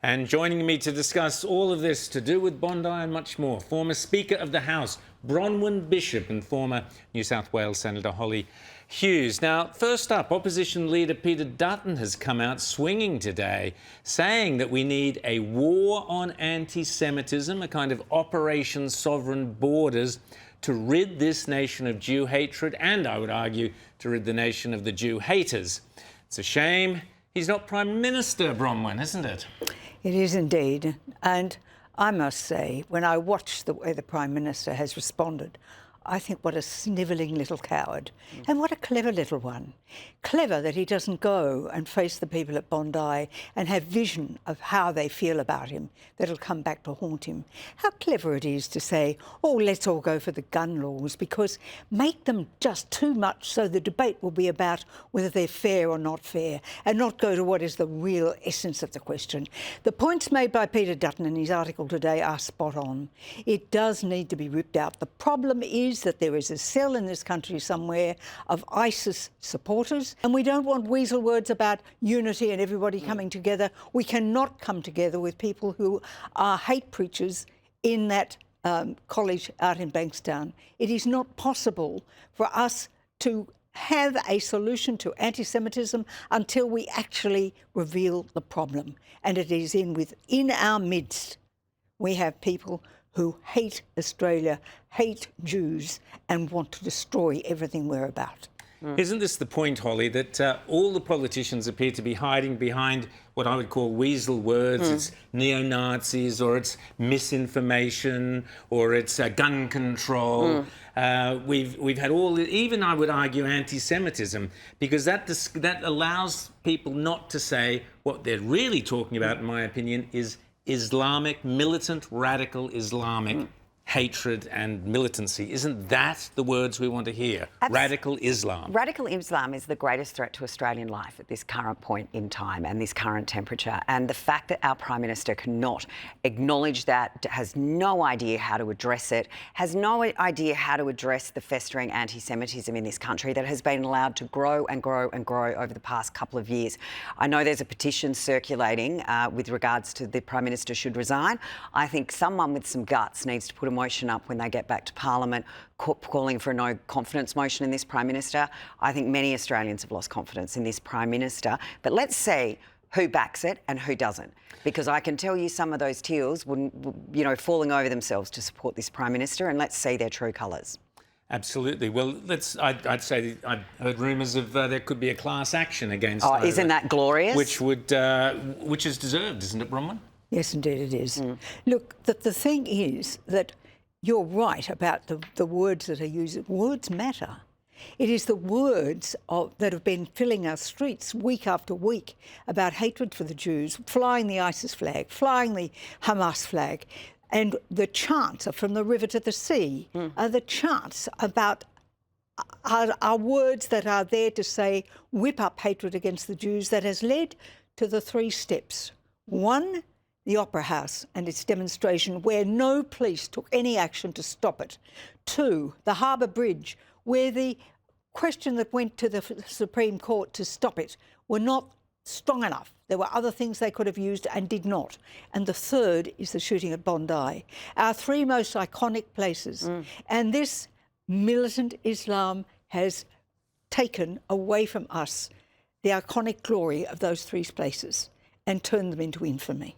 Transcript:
And joining me to discuss all of this to do with Bondi and much more, former Speaker of the House, Bronwyn Bishop, and former New South Wales Senator Hollie Hughes. Now, first up, opposition leader Peter Dutton has come out swinging today, saying that we need a war on anti-Semitism, a kind of Operation Sovereign Borders, to rid this nation of Jew hatred and, I would argue, to rid the nation of the Jew haters. It's a shame he's not Prime Minister, Bronwyn, isn't it? It is indeed. And I must say, when I watch the way the Prime Minister has responded, I think what a snivelling little coward. And what a clever little one. Clever that he doesn't go and face the people at Bondi and have vision of how they feel about him that'll come back to haunt him. How clever it is to say, oh, let's all go for the gun laws, because make them just too much so the debate will be about whether they're fair or not fair and not go to what is the real essence of the question. The points made by Peter Dutton in his article today are spot on. It does need to be ripped out. The problem is that there is a cell in this country somewhere of ISIS supporters, and we don't want weasel words about unity and everybody coming together. We cannot come together with people who are hate preachers in that college out in Bankstown. It is not possible for us to have a solution to anti-Semitism until we actually reveal the problem. And it is within our midst. We have people who hate Australia, hate Jews, and want to destroy everything we're about. Isn't this the point, Hollie, that all the politicians appear to be hiding behind what I would call weasel words? It's neo-Nazis, or it's misinformation, or it's gun control. We've had all, even I would argue, anti-Semitism, because that allows people not to say what they're really talking about, in my opinion, is Islamic, militant, radical Islamic hatred and militancy. Isn't that the words we want to hear? Radical Islam. Radical Islam is the greatest threat to Australian life at this current point in time and this current temperature. And the fact that our Prime Minister cannot acknowledge that, has no idea how to address it, has no idea how to address the festering anti-Semitism in this country that has been allowed to grow and grow and grow over the past couple of years. I know there's a petition circulating with regards to the Prime Minister should resign. I think someone with some guts needs to put a motion up when they get back to Parliament, calling for a no confidence motion in this Prime Minister. I think many Australians have lost confidence in this Prime Minister. But let's see who backs it and who doesn't. Because I can tell you some of those teals wouldn't, falling over themselves to support this Prime Minister, and let's see their true colours. Absolutely. Well, I'd say I've heard rumours of there could be a class action against. Oh, isn't that glorious? Which is deserved, isn't it, Bronwyn? Yes, indeed it is. Look, the thing is that you're right about the words that are used. Words matter. It is the words that have been filling our streets week after week about hatred for the Jews, flying the ISIS flag, flying the Hamas flag, and the chants from the river to the sea are the chants about are words that are there to say, whip up hatred against the Jews, that has led to the 3 steps. 1, the Opera House and its demonstration, where no police took any action to stop it. 2, the Harbour Bridge, where the question that went to the Supreme Court to stop it were not strong enough. There were other things they could have used and did not. And the 3rd is the shooting at Bondi, our 3 most iconic places. And this militant Islam has taken away from us the iconic glory of those 3 places and turned them into infamy.